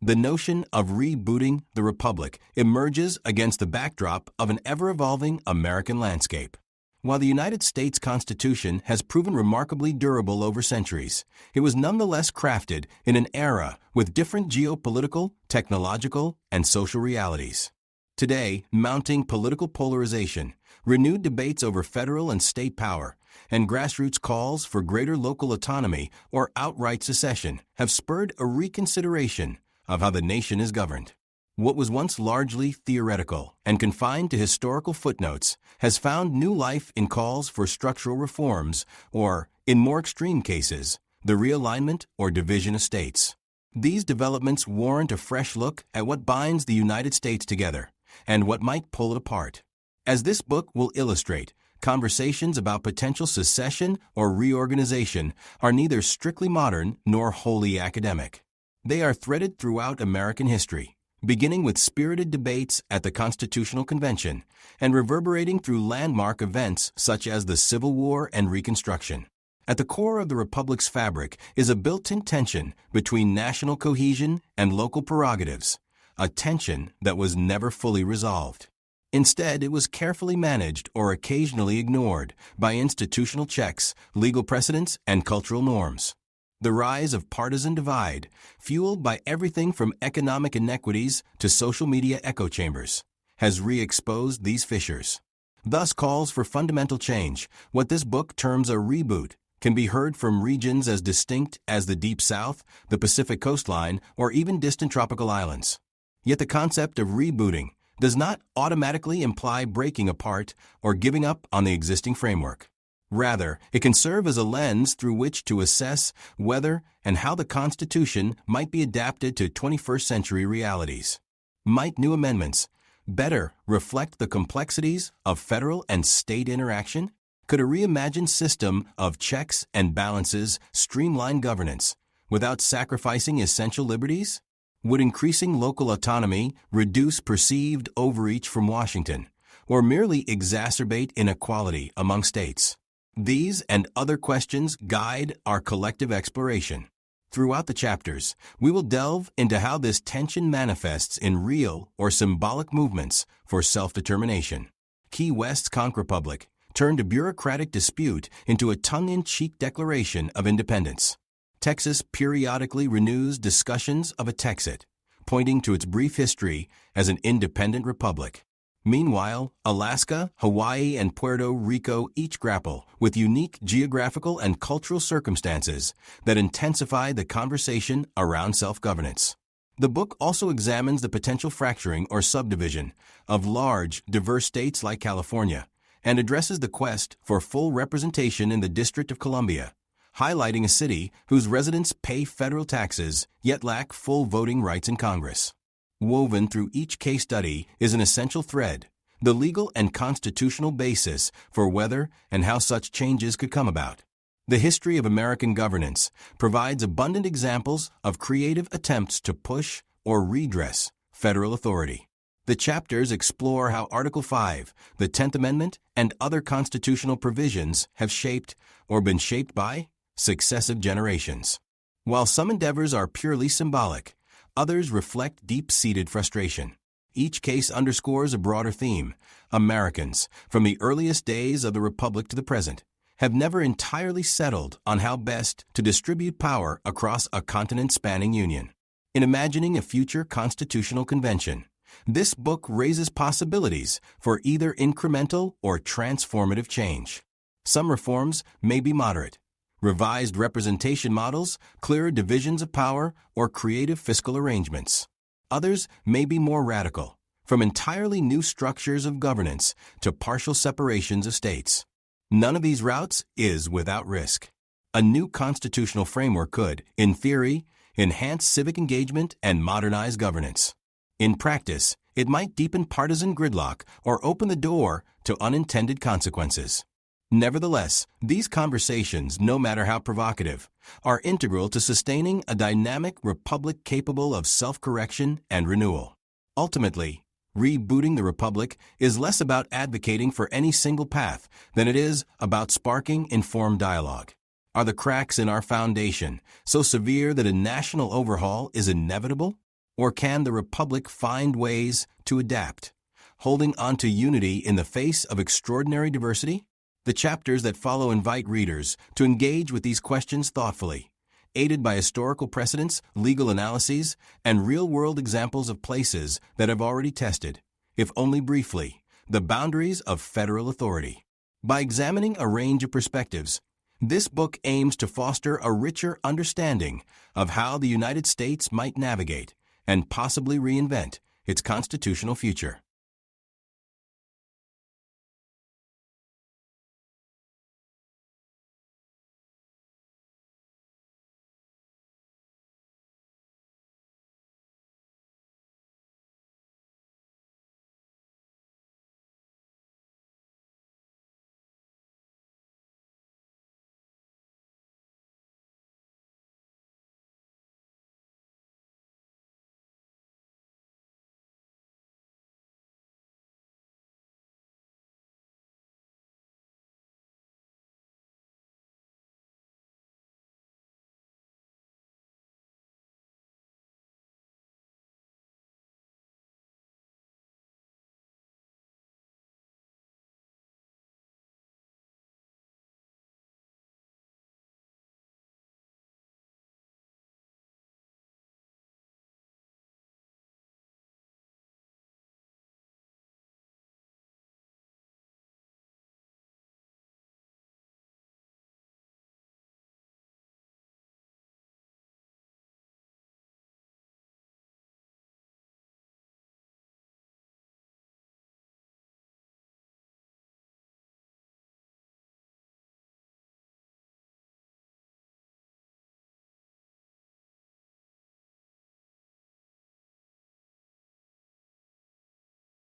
the notion of rebooting the Republic emerges against the backdrop of an ever-evolving American landscape. While the United States Constitution has proven remarkably durable over centuries, it was nonetheless crafted in an era with different geopolitical, technological, and social realities. Today, mounting political polarization, renewed debates over federal and state power, and grassroots calls for greater local autonomy or outright secession have spurred a reconsideration of how the nation is governed. What was once largely theoretical and confined to historical footnotes has found new life in calls for structural reforms or, in more extreme cases, the realignment or division of states. These developments warrant a fresh look at what binds the United States together and what might pull it apart. As this book will illustrate, conversations about potential secession or reorganization are neither strictly modern nor wholly academic. They are threaded throughout American history, beginning with spirited debates at the Constitutional Convention and reverberating through landmark events such as the Civil War and Reconstruction. At the core of the Republic's fabric is a built-in tension between national cohesion and local prerogatives, a tension that was never fully resolved. Instead, it was carefully managed or occasionally ignored by institutional checks, legal precedents, and cultural norms. The rise of partisan divide, fueled by everything from economic inequities to social media echo chambers, has re-exposed these fissures. Thus, calls for fundamental change, what this book terms a reboot, can be heard from regions as distinct as the Deep South, the Pacific coastline, or even distant tropical islands. Yet the concept of rebooting does not automatically imply breaking apart or giving up on the existing framework. Rather, it can serve as a lens through which to assess whether and how the Constitution might be adapted to 21st century realities. Might new amendments better reflect the complexities of federal and state interaction? Could a reimagined system of checks and balances streamline governance without sacrificing essential liberties? Would increasing local autonomy reduce perceived overreach from Washington, or merely exacerbate inequality among states? These and other questions guide our collective exploration. Throughout the chapters, we will delve into how this tension manifests in real or symbolic movements for self-determination. Key West's Conch Republic turned a bureaucratic dispute into a tongue-in-cheek declaration of independence. Texas periodically renews discussions of a Texit, pointing to its brief history as an independent republic. Meanwhile, Alaska, Hawaii, and Puerto Rico each grapple with unique geographical and cultural circumstances that intensify the conversation around self-governance. The book also examines the potential fracturing or subdivision of large, diverse states like California and addresses the quest for full representation in the District of Columbia, highlighting a city whose residents pay federal taxes yet lack full voting rights in Congress. Woven through each case study is an essential thread, the legal and constitutional basis for whether and how such changes could come about. The history of American governance provides abundant examples of creative attempts to push or redress federal authority. The chapters explore how Article 5, the 10th Amendment, and other constitutional provisions have shaped or been shaped by successive generations. While some endeavors are purely symbolic, others reflect deep-seated frustration. Each case underscores a broader theme. Americans, from the earliest days of the Republic to the present, have never entirely settled on how best to distribute power across a continent-spanning union. In imagining a future constitutional convention, this book raises possibilities for either incremental or transformative change. Some reforms may be moderate, revised representation models, clearer divisions of power, or creative fiscal arrangements. Others may be more radical, from entirely new structures of governance to partial separations of states. None of these routes is without risk. A new constitutional framework could, in theory, enhance civic engagement and modernize governance. In practice, it might deepen partisan gridlock or open the door to unintended consequences. Nevertheless, these conversations, no matter how provocative, are integral to sustaining a dynamic republic capable of self-correction and renewal. Ultimately, rebooting the republic is less about advocating for any single path than it is about sparking informed dialogue. Are the cracks in our foundation so severe that a national overhaul is inevitable? Or can the Republic find ways to adapt, holding on to unity in the face of extraordinary diversity? The chapters that follow invite readers to engage with these questions thoughtfully, aided by historical precedents, legal analyses, and real-world examples of places that have already tested, if only briefly, the boundaries of federal authority. By examining a range of perspectives, this book aims to foster a richer understanding of how the United States might navigate and possibly reinvent its constitutional future.